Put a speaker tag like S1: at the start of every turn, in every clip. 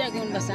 S1: खुर्च्या घेऊन बसा.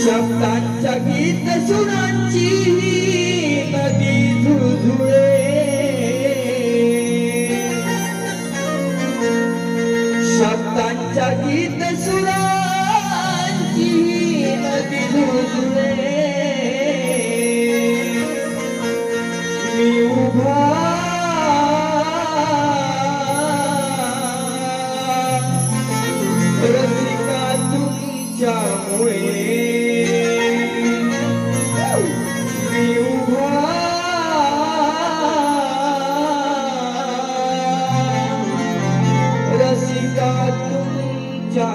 S1: शब्दांच्या गीत सुरांची नदी झुळझुळे शब्दांच्या गीत सुरांची नदी झुळझुळे मी उभा रसिका तुमच्यामुळे मी उभा रसिका तुमच्यामुळे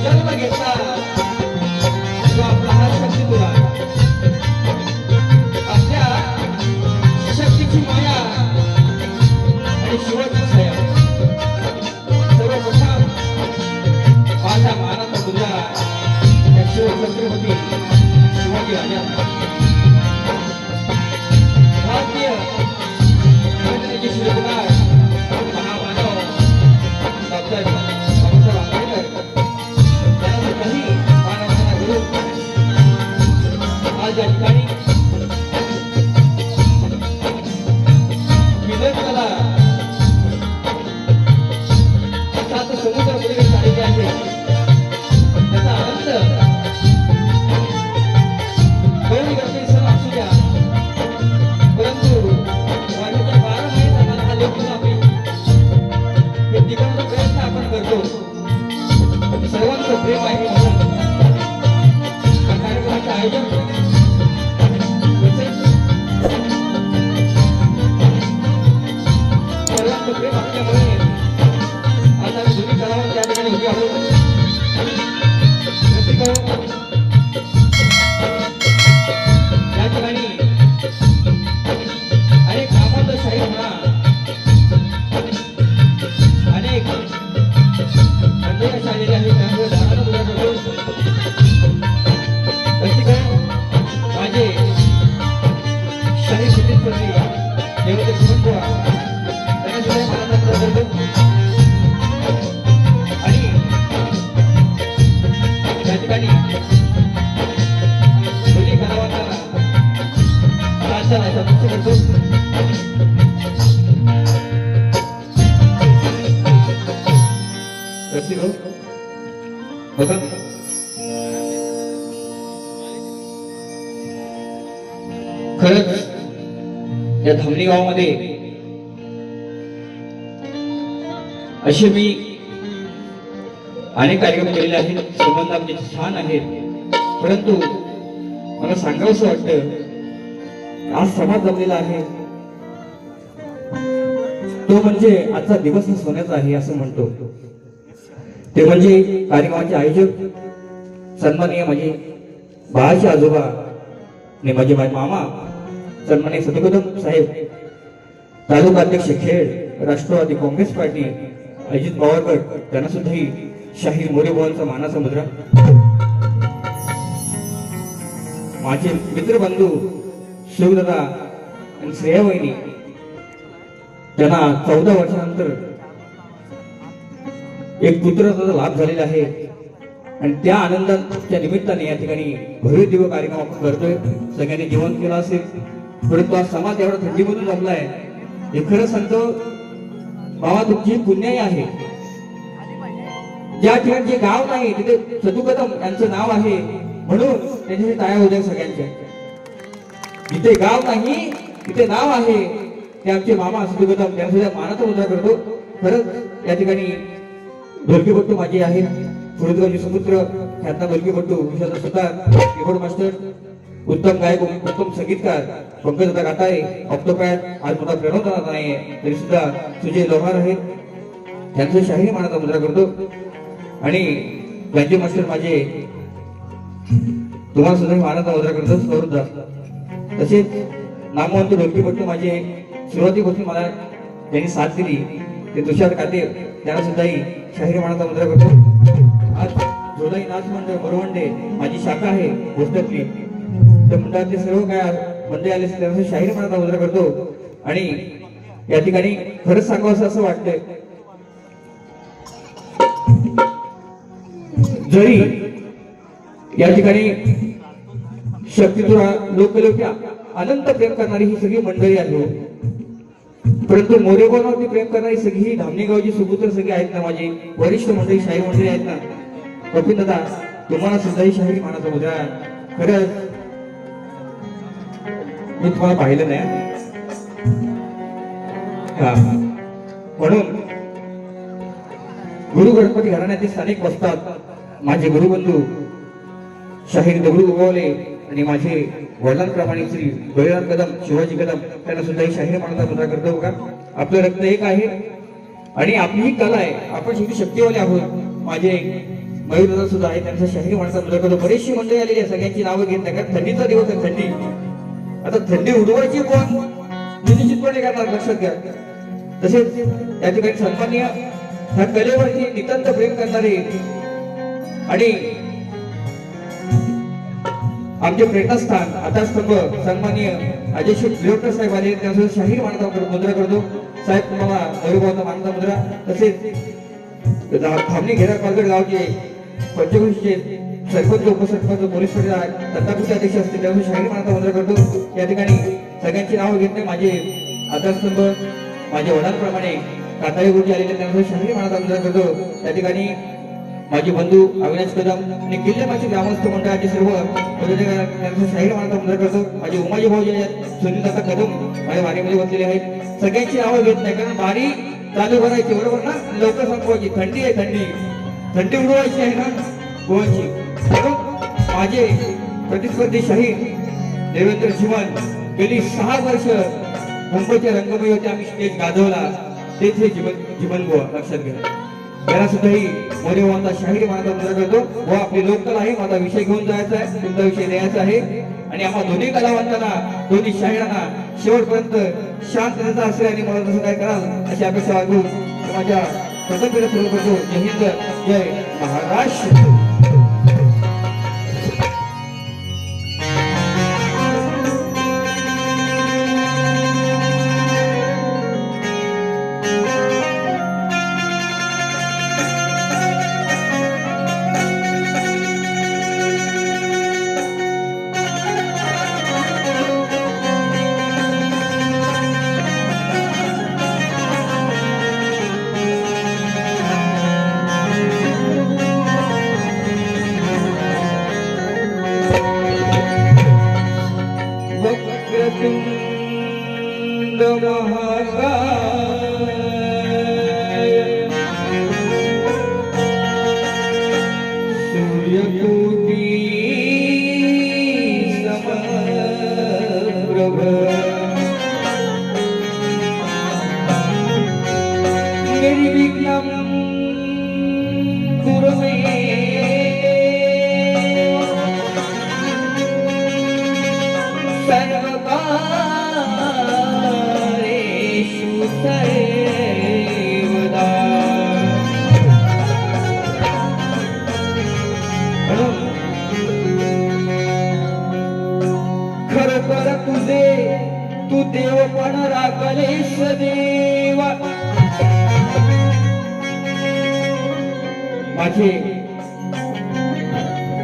S1: जन्म घेतला जो आपला हा शक्ती तुला आपल्या शक्तीची माया आणि शिवाची छाया सर्वप्रथम माझ्या मानाचा मुलगा त्या शिवछत्रपती शिवाजी राजा भारतीय राज्याचे शिवकुमार महामानव डॉक्टर आज या ठिकाणी विदर्भाला सात समुद्र पलीकडे झालेले आहे त्याचा आनंद गौरी गणपती सण असू द्या परंतु माझ्या 12 महिन्यात हा लेखून आपली हे टिकवण्याचा प्रयत्न आपण करतो सर्वांचं प्रेम आहे म्हणून कार्यक्रमाचे आयोजन सर्वांचं प्रेम असल्यामुळे आज आम्ही दोन्ही कलावंत त्या ठिकाणी उभे आहोत या ठिकाणी अनेक आमोदशाही म्हणा अनेक आलेले आहेत त्यामुळे झाडाला उभा करतो माझे शाही सुनील देवते कुटुंब त्यांना मला करतो आणि त्या ठिकाणी दोन्ही कलावंतांना करतो बघा खरंच या धामणी गावामध्ये असे मी अनेक कार्यक्रम केलेले आहेत संबंध आमचे छान आहेत परंतु मला सांगावंसं वाटतं आज समाज जमलेला आहे तो म्हणजे आजचा दिवस सोन्याचा आहे असं म्हणतो ते म्हणजे कार्यक्रमाचे आयोजक सन्माननीय माझे बाळाचे आजोबा आणि माझे मामा सन्माननीय सतीकदम साहेब तालुका अध्यक्ष खेड राष्ट्रवादी काँग्रेस पार्टी अजित पवारकर त्यांना सुद्धा शाहीर मोरे भावांचा मानाचा मुद्रा माझे मित्रबंधू शिवदादा आणि श्रेया वहिनी त्यांना 14 वर्षानंतर एक पुत्राचा लाभ झालेला आहे आणि त्या आनंदाच्या निमित्ताने या ठिकाणी भव्य दिव्य कार्यक्रम आपण करतोय. सगळ्यांनी जेवण केलं असेल, परंतु आज समाज एवढा थंडीमधून जमलाय. हे खरं सांगतो बाबा, तुमची पुण्याई आहे. ज्या ठिकाणी जे गाव नाही तिथे सदू कदम यांचं नाव आहे, म्हणून त्यांच्याशी टाळ्या होत्या सगळ्यांच्या. जिथे गाव नाही तिथे नाव आहे, ते आमचे मामा सदू कदम, त्यांचा मानाचा मुद्रा करतो. खरंच या ठिकाणी ढोलकीपट्टू माझे आहेत, सुरतगावचे समुद्र ख्यातनाम ढोलकीपट्टू विशाल सुतार, कीबोर्ड मास्टर, उत्तम गायक, उत्तम संगीतकार पंकज काटाळे, ऑक्टोपॅड आज मोठा प्रणवता नाहीये तरी सुद्धा सुजय लोहार आहेत, त्यांचं शाही मानाचा मुद्रा करतो. आणि गांधी मास्टर माझे तुम्हाला सुद्धा मानाचा मुद्रा करतो स्वरूप दास. तसेच नामवंत ढोलकीपट्टू माझे सुरुवातीपासून मला त्यांनी साथ दिली ते तुषार काते, त्यांना सुद्धाही शाहीर मानाचा मुद्रा करतो. आज जोलाई नाच मंडळ बरोवंडे माझी शाखा आहे भोसल्यातली, त्या मंडळातले सर्व काय मंडळी आले त्यांना शाहीर मानाचा मुद्रा करतो. आणि या ठिकाणी खरंच सांगावं असं वाटतंय, जरी या ठिकाणी शक्तीतुरा लोकलोक्या अनंत प्रेम करणारी ही सगळी मंडळी आहे, परंतु मोरेगाववरती प्रेम करणारी सगळी धामणी गावची सुपुत्र सगळी आहेत ना, माझी वरिष्ठ मंडळी शाहीर मंडळी आहेत ना. कपिल दादा, तुम्हाला सुद्धा ही शाहीर मानाचा मुद्रा. खरंच मी तुम्हाला पाहिलं नाही हा, म्हणून गुरु गणपती घराण्याचे स्थानिक बसतात माझे गुरुबंधू शाहीर दगडू उगवले आणि माझे वडिलांप्रमाणे श्री बळीराम कदम, शिवाजी कदम, त्यांना सुद्धा ही शाहीर मानाचा मुद्रा करतो. का आपलं रक्त एक आहे आणि आपली ही कला आहे, आपण शेवटी शक्तीवाले आहोत. माझे मयूर दादा सुद्धा आहे, त्यांचा शाहीर मानाचा मुद्रा करतो. बरेचशी मंडळी आलेली आहे, सगळ्यांची नावं घेत नाही कारण थंडीचा दिवस आहे. थंडी आता थंडी उडवायची कोण निश्चितपणे करणार, लक्षात घ्या. तसेच या ठिकाणी सन्माननीय ह्या कलेवरती नितांत प्रेम करणारे आणि आमचे प्रेरणास्थान आधारस्तंभ सन्माननीय अजय शेठ गिरोडकर साहेब आले, त्यांचा शाहीर मानाचा मुद्रा करतो. साहेब तुम्हाला मयूरभाऊचा मानाचा मुद्रा. तसेच धामणी घेरा पालगड गावचे पंचकृषीचे सरपंच, उपसरपंच, पोलीस दत्तापूरचे अध्यक्ष असतील त्यांचा शाहीर मानाचा मुद्रा करतो. या ठिकाणी सगळ्यांची नावं घेत नाही, माझे आधारस्तंभ माझ्या वडिलांप्रमाणे काताळी गुरुजी आलेले त्यांचा शाहीर मानाचा मुद्रा करतो. या ठिकाणी माझे बंधू अविनाश कदम आणि किल्लेमाची ग्रामस्थ मंडळाचे सर्व त्यांचा शाहीर मानाचा मुद्रा करतो. माझे उमाजी भाऊ जे आहेत, सुनील दादा कदम माझ्या वारीमध्ये बसलेले आहेत. सगळ्यांची नावं घेत नाही कारण वारी चालू करायची, बरोबर ना, लवकर संपवायची. थंडी आहे, थंडी उडवायची आहे ना गोवाची. म्हणून माझे प्रतिस्पर्धी शाहीर देवेंद्र जीवन गेली 6 वर्ष मुंबईच्या रंगभूमीवरती आम्ही स्टेज गाजवला, तेच हे जीवन गोवा, लक्षात घ्या. त्याला सुद्धाही मोरेगावचा शाहीर मानाचा मुद्रा करतो. व आपली लोककला आहे, माझा विषय घेऊन जायचा आहे, तुमचा विषय द्यायचा आहे. आणि आम्हा दोन्ही कलावंतांना, दोन्ही शाहिरांना शेवटपर्यंत शांत राहायचा असेल आणि मला तसं काय कराल अशी अपेक्षा वागू माझ्या प्रथम सुरू करतो. जय हिंद, जय महाराष्ट्र.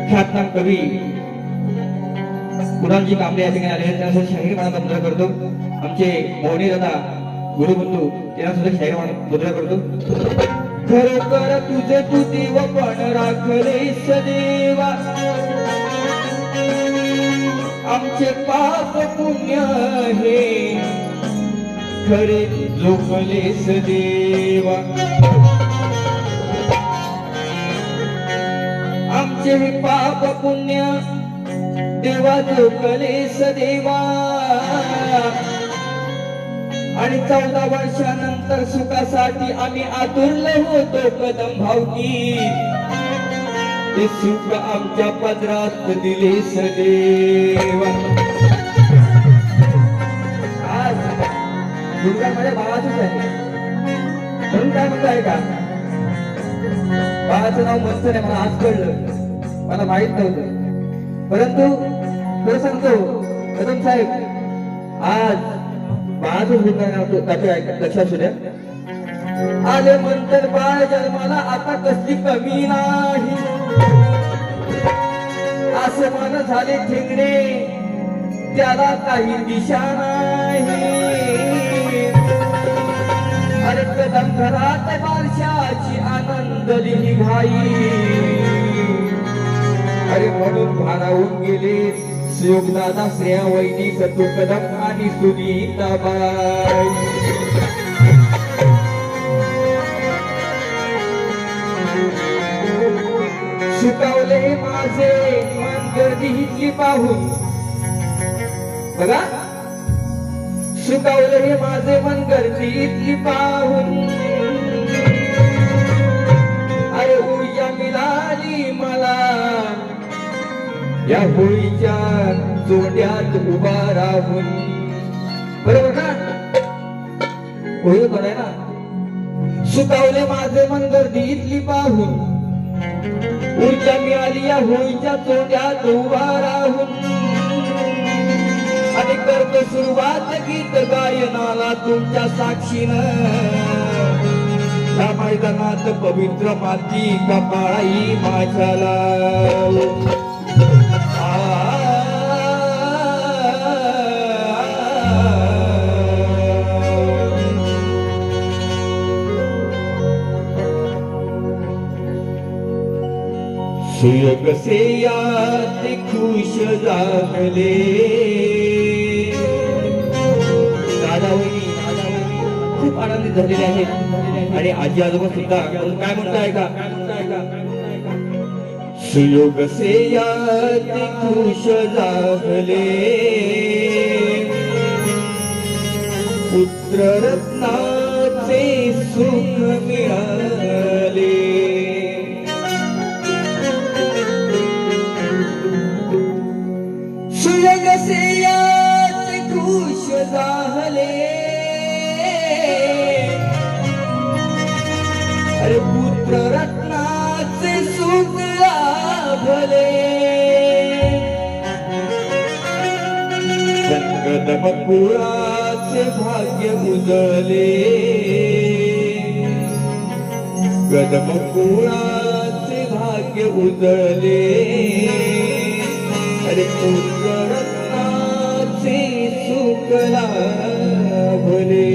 S1: ख्यातनाम कवी कुणालजी कांबळे या ठिकाणी आले त्यांना शाहीर म्हणून मुद्रा करतो. आमचे मोहनी दादा गुरुबंधू त्यांना सुद्धा शाहीर म्हणून मुद्रा करतो. खरोखर तुझे तू देव पण राखलेस देवा, आमचे पाप पुण्य हे खरे जोखलेस देवा. आमचे हे पाप पुण्य देवा जोखलेस देवा. आणि 14 वर्षानंतर सुखासाठी आम्ही आतुरलो होतो कदम भावकी, ते सुख आमच्या पदरात दिलेस देवा. आज मुलगा माझ्या भावाचंच आहे म्हणून काय म्हणतो आहे का, बाळाचं नाव मंथन आहे मला आज कळलं, मला माहित नव्हतं. परंतु खरं सांगतो कदम साहेब, आज बाळाचं लक्षात असू द्या. आले मंथन बाळ जन्माला आता कसली कमी नाही, असं मन झाले ठेंगणे त्याला काही दिशा नाही. अरे कदम घरात बारशाची आनंदली घाई, अरे म्हणून भारावून गेले सुयोगदादा श्रेया वैनी सतू कदम आणि सुनीताबाई. सुकावले माझे मन गर्दीची पाहून, बघा सुकावले माझे मन गर्दीची पाहून. अरे ऊर्जा मिळाली मला या होळीच्या जोड्यात उभा राहून. बरोबर ना, होळी बरं ना. सुकावले माझे मन गर्दीतली पाहून, ऊर्जा मिळाली या होळीच्या जोड्यात उभा राहून. आणि करतो सुरुवात गीत गायनाला तुमच्या साक्षीनं. त्या मैदानात पवित्र माती कपाळाई माझ्याला. सुयोग से याद खुश झाले. खूप आनंदित झालेले आहेत आणि आजी आजोबा सुद्धा काय म्हणताय का, सुयोग से याद खुश झाले. पुत्र रत्नाचे सुख मिळाले. सुयोग से याद खुश झाले. अरे पुत्र रत्नाचे सुख लाभले. संगदम कुळाचे भाग्य उजळले. गदम कुळाचे भाग्य उजळले. अरे पुत्र रत्नाचे सुख लाभले.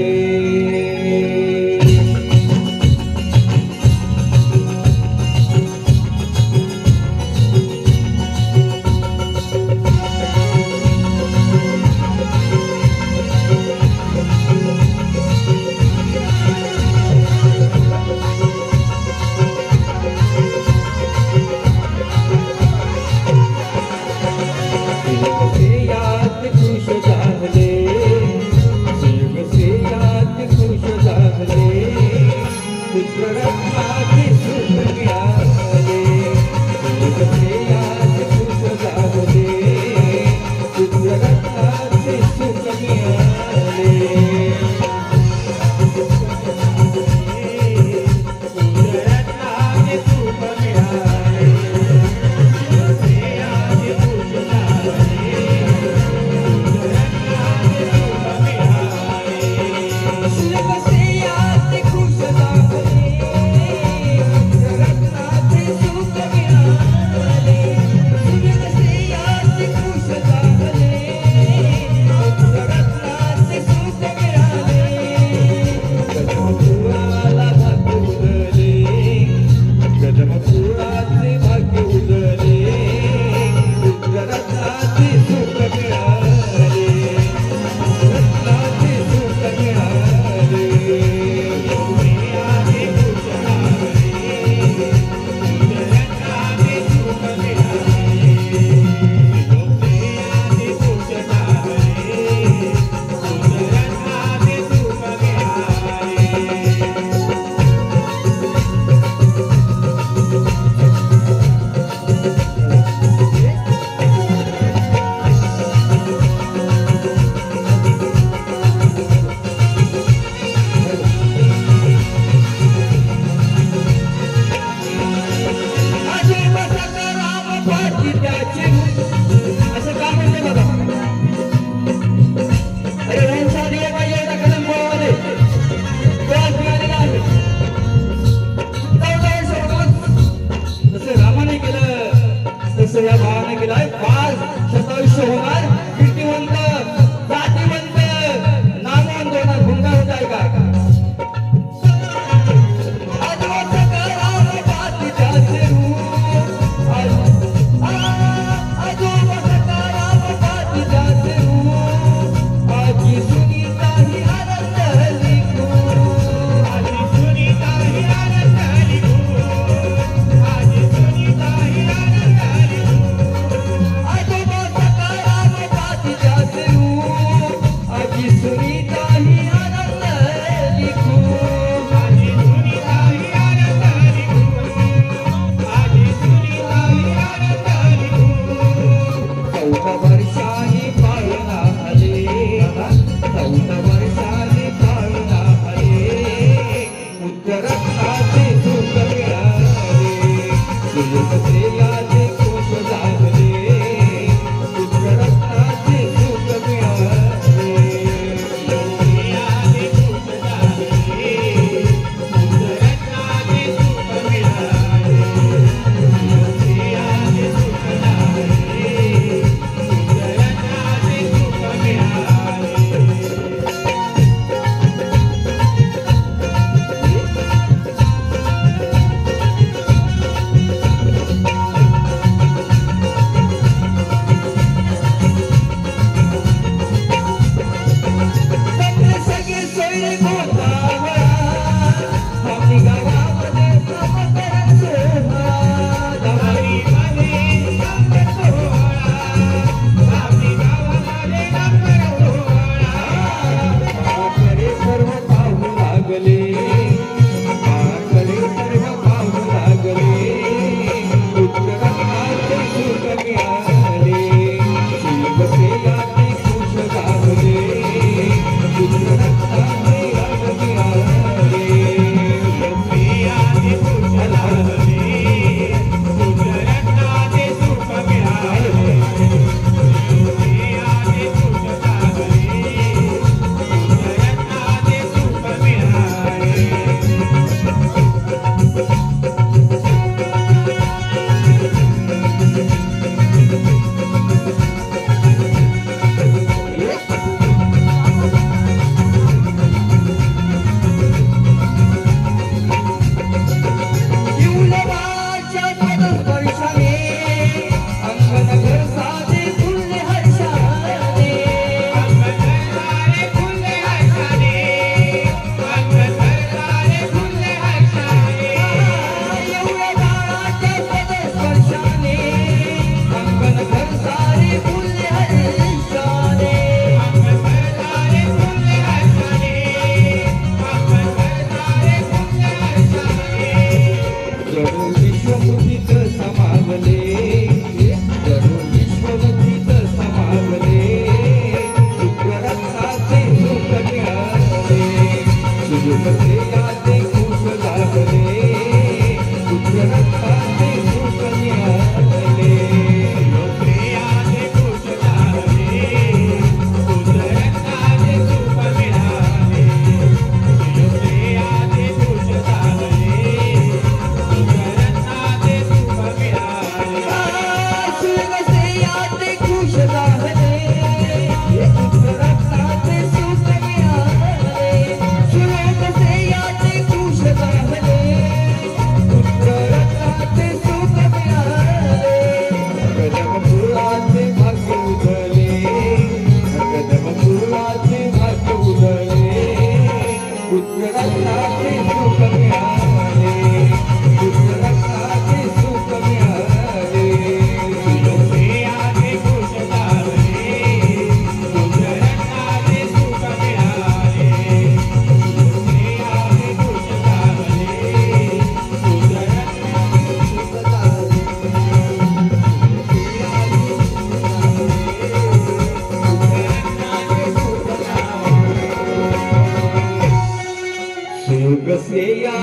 S1: बसेया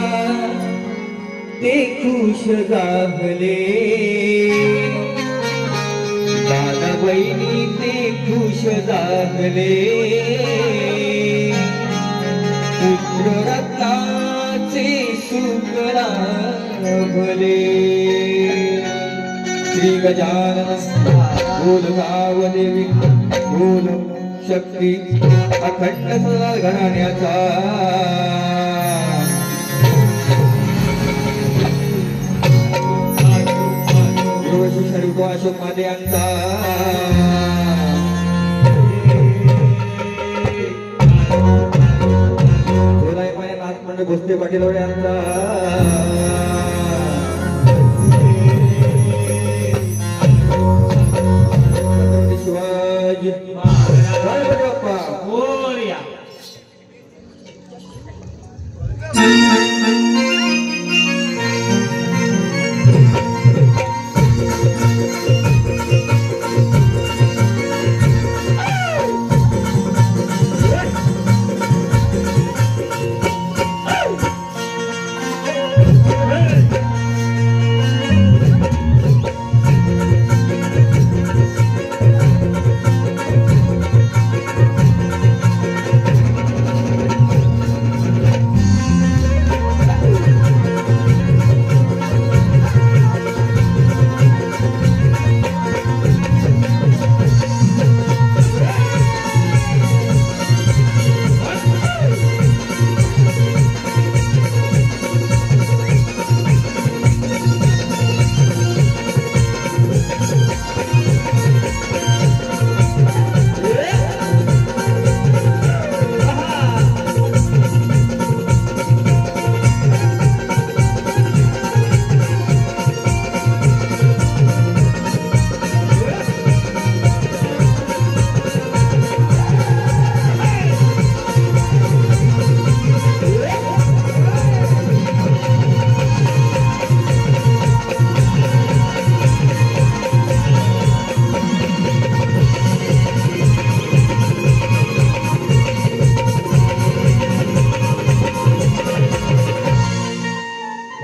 S1: ते खुश झाले, दादा बहिणी ते खुश झाले, पुत्र रत्नाचे सुख लाभले. श्री गजानन बोल गावदेवी बोल शक्ती अखंड घराण्याचा, शरीर अशोक मादे यांचा. नाथ भोसले पाटील यांचा. शिवाजी बाप्पा मोरया.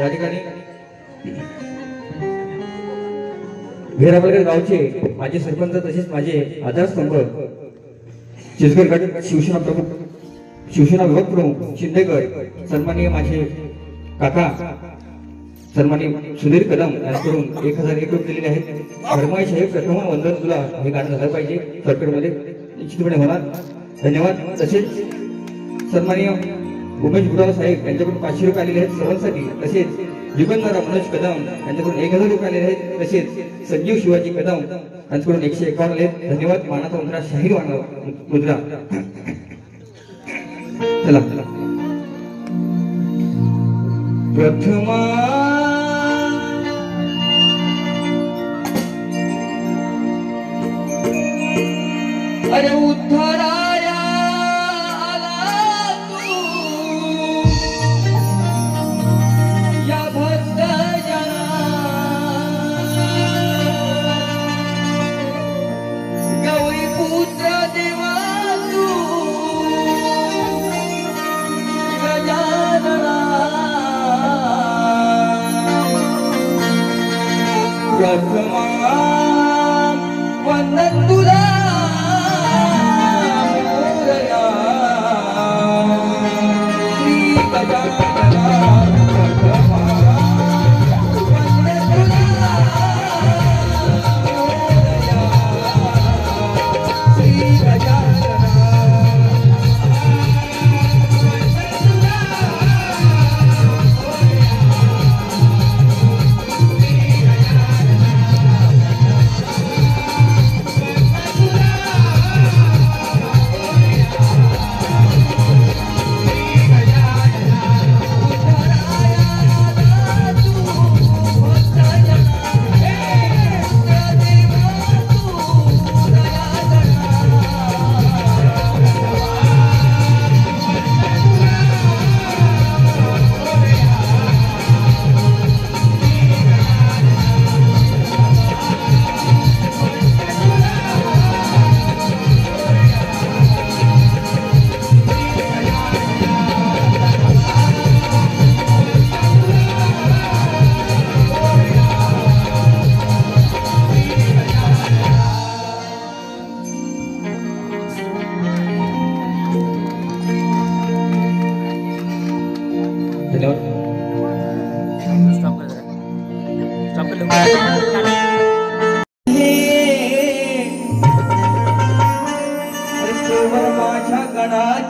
S1: या ठिकाणी घेरापलकर गावचे माझे सरपंच तसेच माझे आधारस्तंभ चिचगड गट शिवसेना प्रमुख शिवसेना विभाग प्रमुख शिंदेगड सन्माननीय माझे काका सन्माननीय सुधीर कदम यांच्याकडून 1001 रुपये दिलेले आहेत. धर्माय साहेब प्रथम वंदन तुला हे गाणं झालं पाहिजे सरकारमध्ये निश्चितपणे होणार. धन्यवाद. तसेच सन्माननीय उमेश गुराव साहेब यांच्याकडून 500 रुपये आलेले आहेत सर्वांसाठी. तसेच दिगंबर मनोज कदम यांच्याकडून 1000 रुपये आलेले आहेत. तसेच संजीव शिवाजी कदम यांच्याकडून 151 आले आहेत. धन्यवाद. मानाचा मुद्रा शाहीर मुद्रा. चला प्रथमा अरे उद्धराया आला तू या भक्त जना गौरी पुत्र देवा तू गजानना प्रथमा वंदन तुला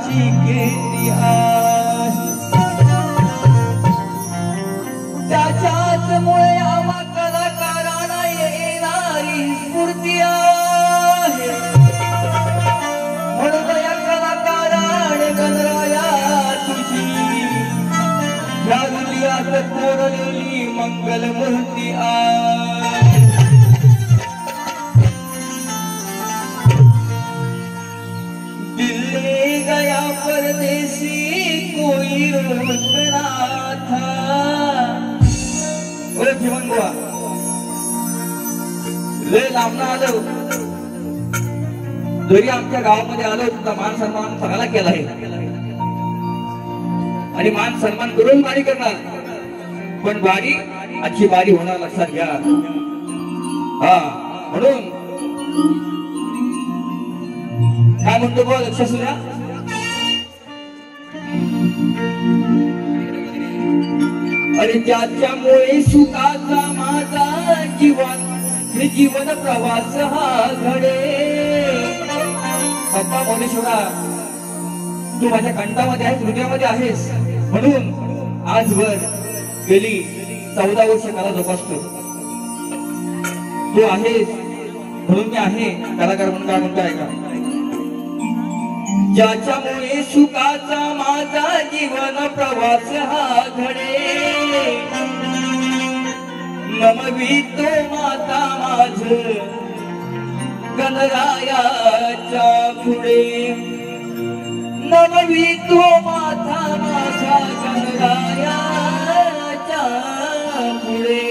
S1: देवाची कीर्ती आहे त्याच्याच मुळे आम्हा कलाकारांना येणारी स्फूर्ती आहे म्हणून या कलाकाराने गणराया तुझी या हृदयात कोरलेली मंगलमूर्ती आहे दिल्ली गया परदेसी कोई रोकना था ओ जीवन बुवा लय लांबना आलो जरी आमच्या गावामध्ये आलो तुझा मान सन्मान चांगला केला आहे आणि मान सन्मान करून बारी करणार पण बारी आजची बारी होणार लक्षात घ्या हा म्हणून काय म्हणतो बघ लक्ष सुद्धा अरे त्याच्यामुळे सुखाचा माझा जीवन प्रवास हा घडे बाप्पा भुवनेश्वरा तू माझ्या कंठामध्ये आहेस हृदयामध्ये आहेस म्हणून आजवर गेली 14 वर्ष मला जोपासतो तू आहेस म्हणून मी आहे कलाकार म्हणून काय म्हणतो ऐका ज्याच्यामुळे सुखाचा माझा जीवन प्रवास हा घडे नमवितो माता माझ गणरायाच्या पुढे नमवितो माता माझा गणरायाच्या पुढे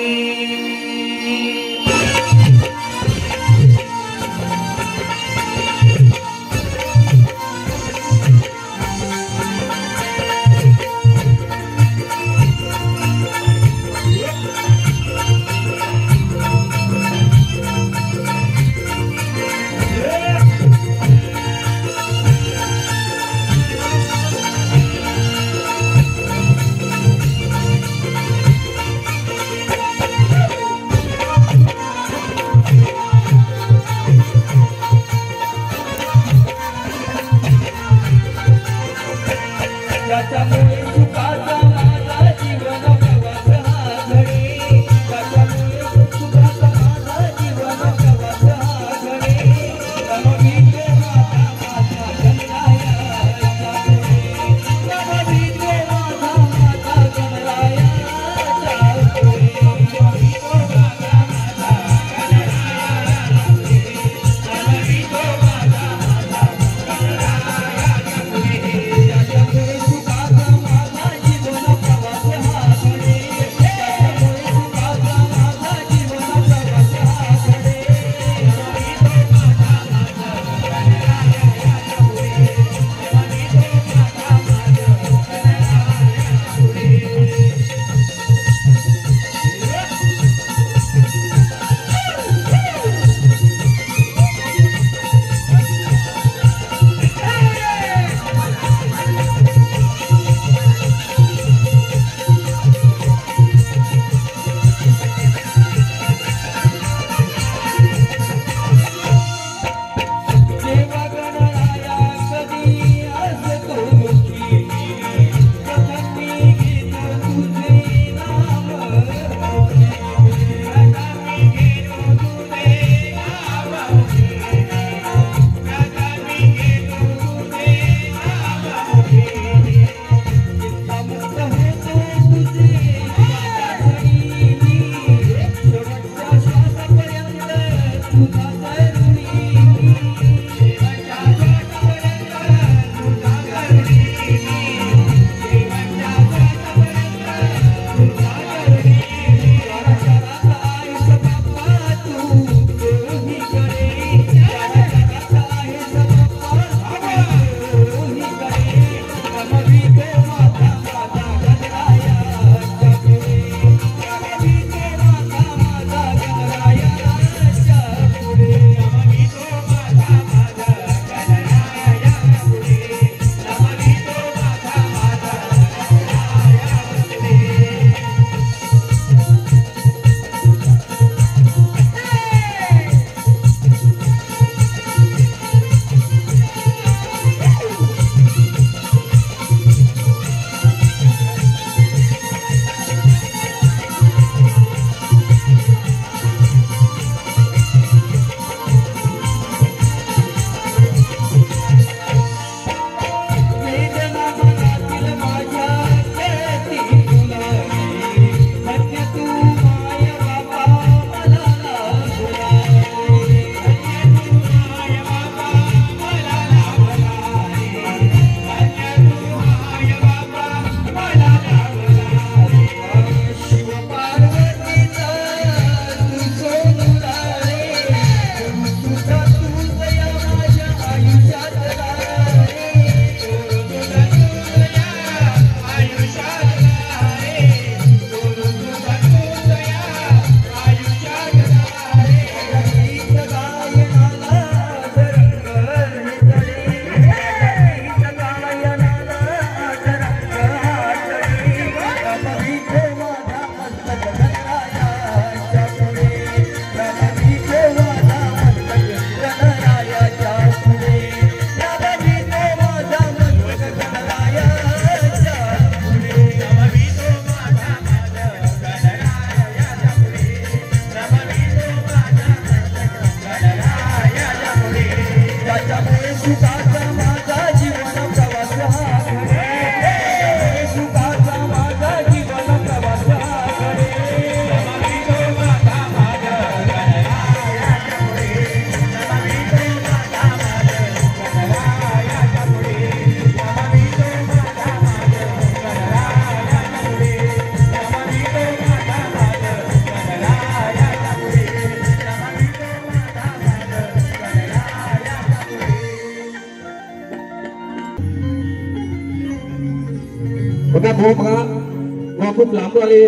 S1: बघा भाऊ, बघा खूप लांब आले.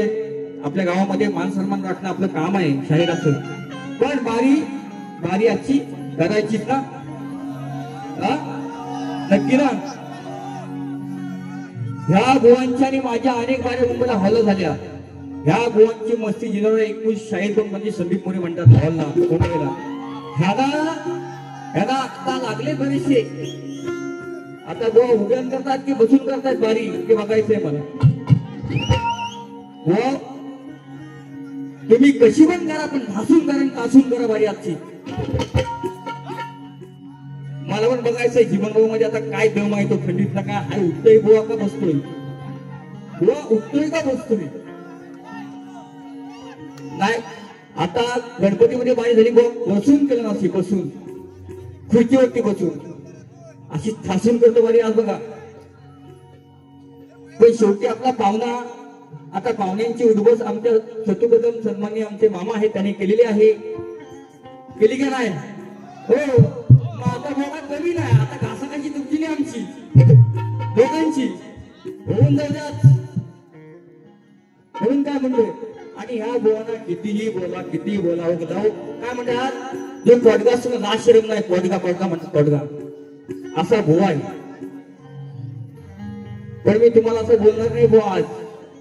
S1: आपल्या गावामध्ये मान सन्मान राखणं आपलं काम आहे शाहिराचं. पण बारी आजची करायचीच ना? नक्की ना? ह्या बुवांच्या आणि माझ्या अनेक बारे मुंबईला हॉल झाल्या. ह्या बुवांची मस्ती जिल्ह्याला एकूण शाहीर कोण म्हणजे संदीप मोरे म्हणतात हॉलला मुंबईला. ह्याला आता लागले बरेचसे. आता बुवा उभ्या करतात की बसून करतात बारी ते बघायचंय मला. बुवा तुम्ही कशी पण करा, पण भासून करा, तासून करा बारी आजची. मला पण बघायचंय जीवनभाऊ मध्ये आता काय दम आहे तो खंडितला. काय हाय उठतोय बुवा का बसतोय? बुवा उठतोय का बसतोय? नाही आता गणपतीमध्ये बारी झाली बुवा बसून केलं ना, अशी बसून खुर्चीवरती बसून अशी ठासून करतो बारी आज बघा. पण शेवटी आपला पाहुणा, आता पाहुण्यांची उद्बस आमच्या शत्रुबदल सन्माननीय आमचे मामा आहेत त्यांनी केलेली आहे. केली का नाही? हो. आता बाबा कमी नाही, आता घासाकाची तुमची नाही आमची दोघांची होऊन जातात म्हणून काय म्हणतोय. आणि ह्या बोलाना कितीही बोला काय म्हणतात, जो तोडगा असतो ना शरम नाही, तोडगा म्हणतात तोडगा, असा भुवा आहे. पण मी तुम्हाला असं बोलणार नाही बुवा आज.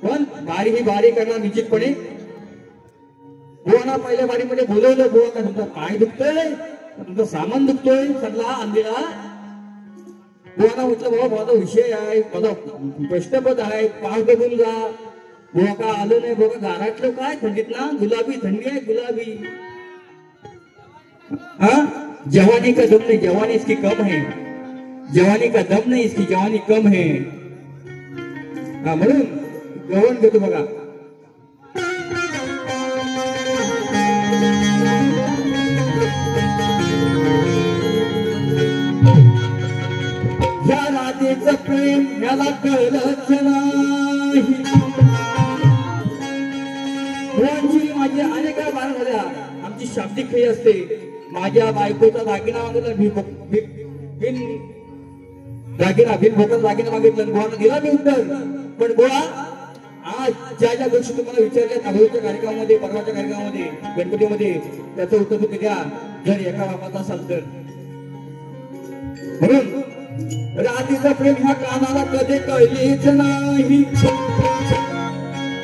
S1: पण बारी ही बारी करणार निश्चितपणे. बुवाना पहिल्या बारीमध्ये बोलवलं, बुवा का तुमचा पाय दुखतोय, तुमचं सामान दुखतोय सगळा आणलेला. बुवाना म्हटलं बाबा माझा विषय आहे, माझा प्रश्नपद आहे, पाय बघून जा. बुवा का आलं नाही, बुवा घरातलं काय थंडीत ना, गुलाबी थंडी आहे गुलाबी. जवानी का दम नहीं, जवानी इसकी कम है. जवानी का दम नहीं, इसकी जवानी कम है. म्हणून गवण घेतो बघा. या राधेचं प्रेम याला कळलंच नाही. माझी अनेक बार झाल्या. आमची शाब्दिक खेळी असते. माझ्या बायकोचा दागिना मागितला, बिन भोकाचा दागिना मागितलं, बुवाला दिला मी उत्तर. पण बुवा आज ज्या गोष्टी तुम्हाला विचारल्या अगोदरच्या कार्यक्रमामध्ये, परवाच्या कार्यक्रमामध्ये, गणपतीमध्ये, त्याचं उत्तर तुम्ही द्या जर एका बापाचा असाल तर. म्हणून राधेचा प्रेम ह्या कानाला कधी कळलेच नाही.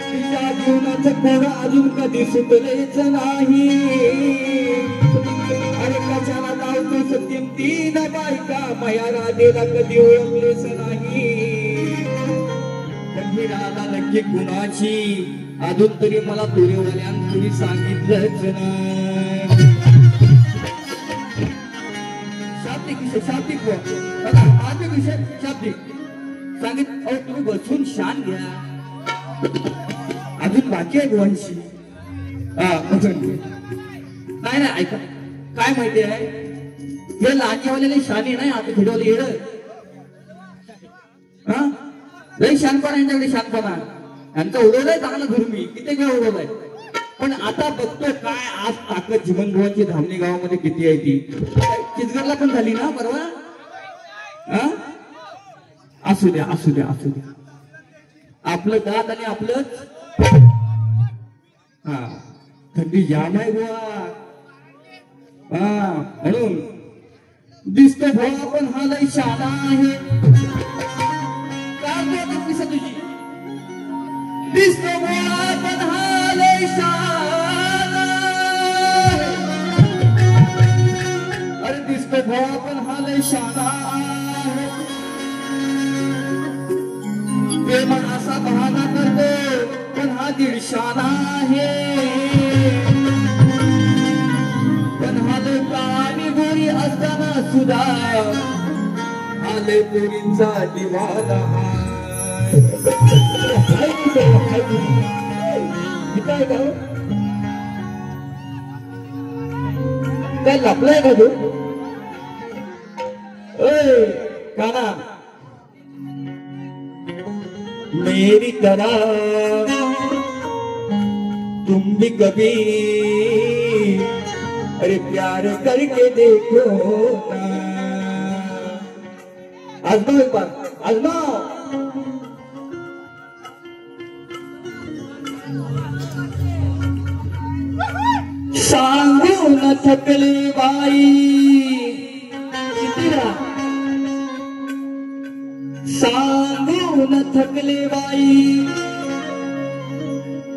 S1: तिच्या जीवनाचं कोण अजून कधी सुटलेच नाही. अरे कशाला लावतो सत्यम तीन बायका, माया राधेला कधी ओळखलेच नाही. पण ही राधा नक्की कुणाची अजून तरी मला तुरेवाल्यान कुणी सांगितलंच नाही. शाब्दिक विषय, शाब्दिक विषय शाब्दिक सांगित. अहो तुम्ही बसून शान घ्या, अजून बाकी आहे गुवांशी. नाही ऐका काय माहिती आहे, हे लाजेवाले शाने नाही, आता फिरवले येड. लई शानपणा यांच्याकडे, शानपणा यांचा उडवलाय चांगला धुरमी, किती वेळ उडवलाय. पण आता बघतो काय आज ताकद जीवनभुवांची धामणी गावामध्ये किती आहे ती. चितगरला पण झाली ना परवा. असू द्या आपलं दात आणि आपलंच. थंडी जाम आहे बुवा. म्हणून दिसतो बुवा पण हा लई शाना आहे. काय तुझी दिसतो बुवा पण हा लई शाना. अरे दिसतो बुवा पण हा लई शाना. प्रेम असा बहाना करतो पण हा दीडशाना आहे. पण हा लोकांनी गोरी असताना सुद्धा आले पोरींचा दिवाना. काय लपलाय का तू? काना मेरी तरह तुम भी कभी अरे प्यार करके देखो ना. आजमाव एक बार, आजमाव. सांगून थकली बाई कितीला, सांगून थकली बाई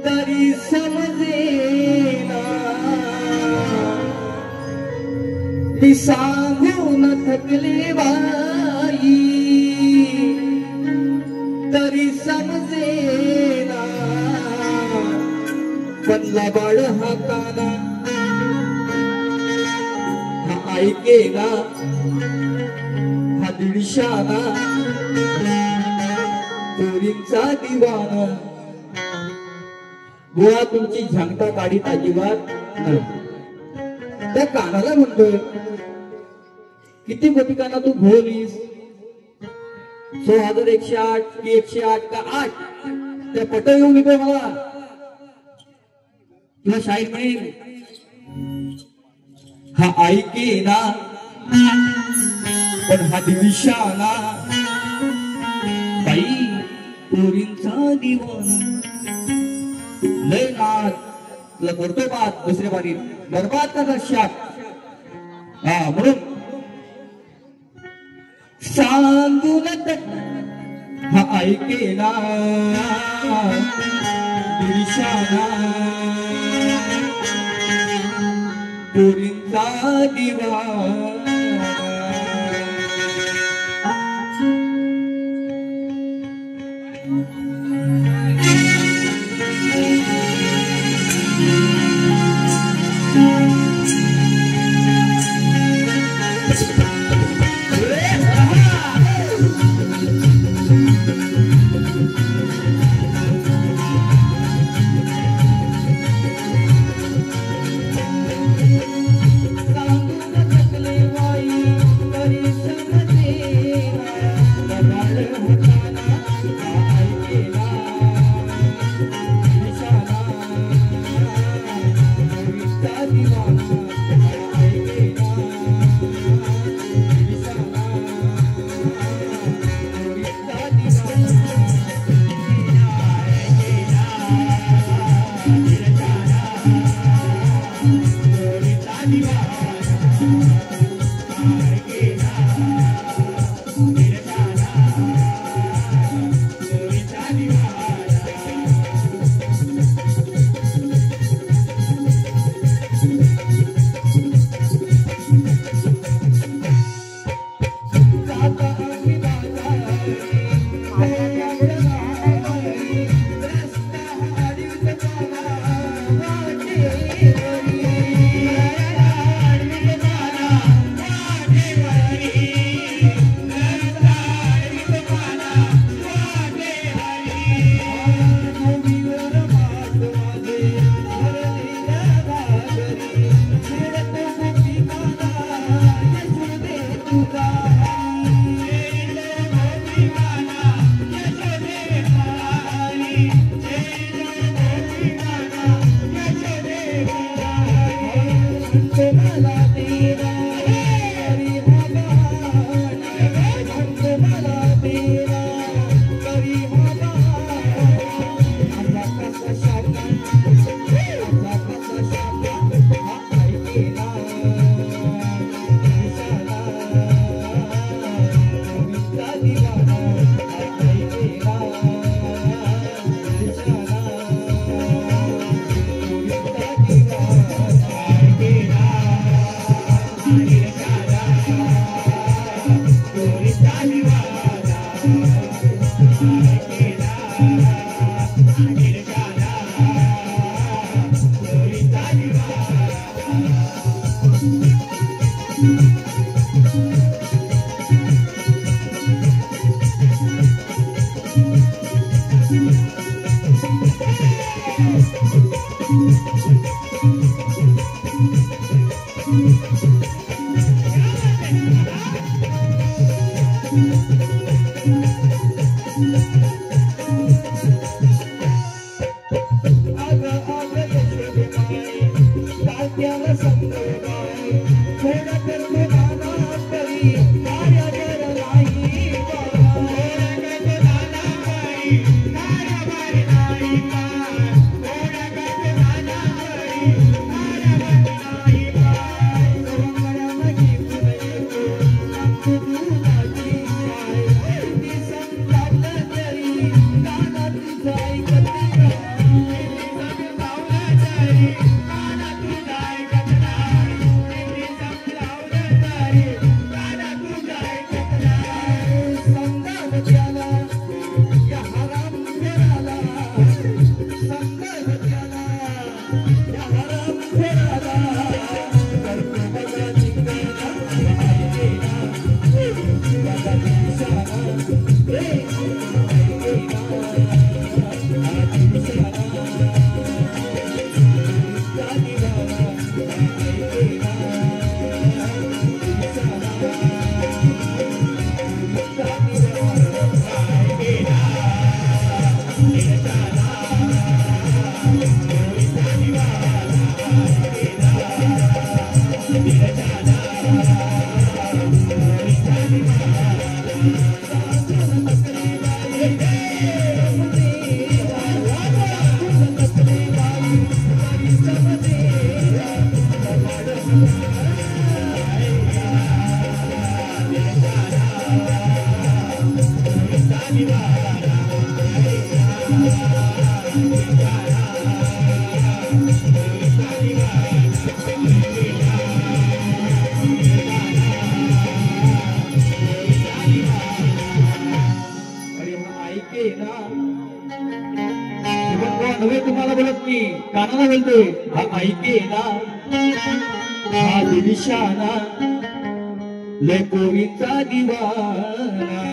S1: तरी समजेना, मी सांगून थकली बाई तरी समजेना, पण लबाड हाताना हा ऐकेना, हा दीडशाना पोरींचा दिवाना. बुवा तुमची झंगटा काढीत अजिबात नाही. त्या कानाला म्हणतोय किती गोपिकांना तू भोवलीस, 6108 की 108 का 8 त्या पट येऊन येतोय मला तुला शाहीर म्हणेन. हा ऐकेना पण हा दिविशाना, बाई पोरींचा दिवाना. लय नाद तुला करतो बात दुसऱ्या बारीत बरबाद का दर्शात. हा म्हणून सांगून हा ऐकेना दिशाना, पोरींचा दिवाना.
S2: ऐकेना नव्हे तुम्हाला बोलत मी कानाला बोलतोय हा ऐकेना हा दिलशाना लय गोविंदा दिवाना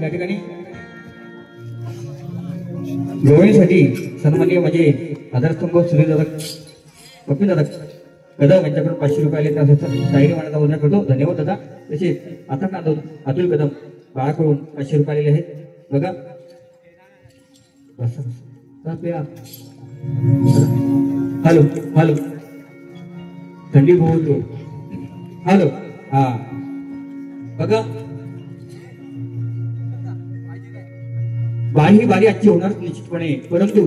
S2: या ठिकाणी गवळणीसाठी सन्माननीय माझे आधारस्तंभ सुनील दादा कपिल दादा कदम यांच्याकडून 500 रुपये आले त्यासाठी शाहिरी मानाचा वजन करतो. धन्यवाद दादा. तसेच आता का अतुल कदम बाळाकडून 500 रुपये आलेले आहेत बघा. हॅलो हॅलो थंडी बहुत हॅलो हा बघा बारी ही बारी आजची होणार निश्चितपणे. परंतु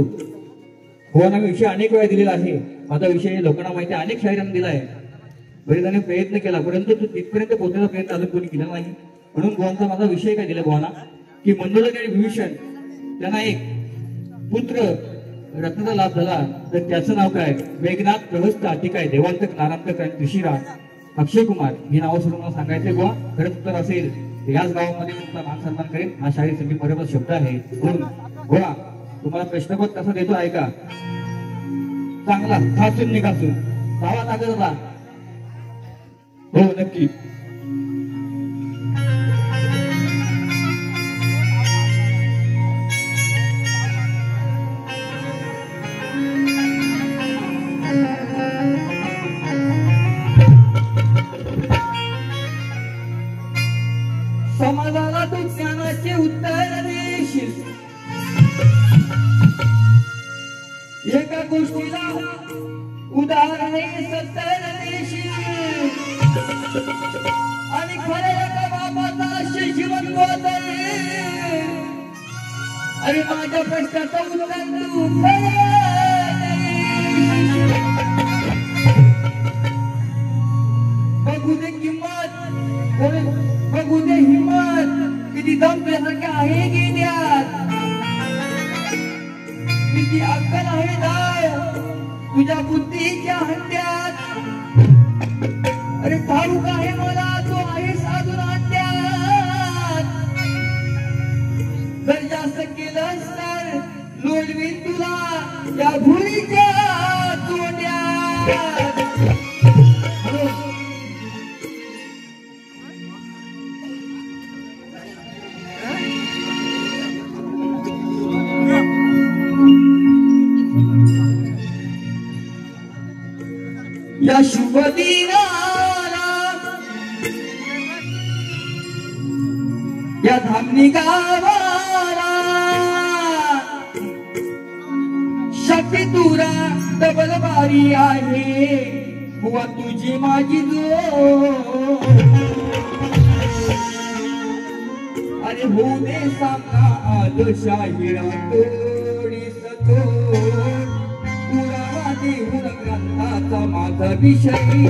S2: भुवाना विषय अनेक वेळा दिलेला आहे. माझा विषय लोकांना माहिती आहे, अनेक शाहिरांना दिला आहे. बरेचजण प्रयत्न केला परंतु तो तिथपर्यंत पोहोचण्याचा प्रयत्न अजून कोणी केला नाही. म्हणून भुवांचा माझा विषय काय दिला भुवाना की मंडोदक आणि विभीषण त्यांना एक पुत्र रत्नाचा लाभ झाला तर त्याचं नाव काय मेघनाथ प्रहस्त अतिकाय देवांतक नारांतक आणि त्रिशिरा अक्षय कुमार ही नावं सोडून मला सांगायचंय बुवा. खरंच उत्तर असेल याच गावामध्ये तुमचा मान सन्मान करेन. हा शाहीर संगीत बरोबर शब्द आहे. म्हणून बुवा तुम्हाला प्रश्नपत्र कसा देतो आहे का चांगला ठासून निघासून धावा लागत होता. हो नक्की.
S1: समाजाला तू ज्ञानाचे उत्तर देशील. एका गोष्टीला उदाहरणे 70 देशील आणि खऱ्या एका बाबाचा जीवन बोलते. आणि माझ्या प्रश्नाचं उत्तर तू बघू दे किंमत बघू दे हिम्मत किती दम तुझ्यासारख्या आहे घेण्यात. किती अक्कल आहे दाय तुझ्या बुद्धीच्या हंड्यात. अरे ठाऊक आहे मला तो आहे साधून हंड्यात. जर जास्त केलंस तर लोळवीन तुला या भुलीच्या तोंड्यात. या शुभ दिनाला या धामणी गावाला शक्ती तुरा डबल बारी आहे. बुवा तुझी माझी जो
S2: होऊ दे सामना आज शाहिरातोडी सतोड पुरावा देऊन ग्रंथाचा माझा विषयी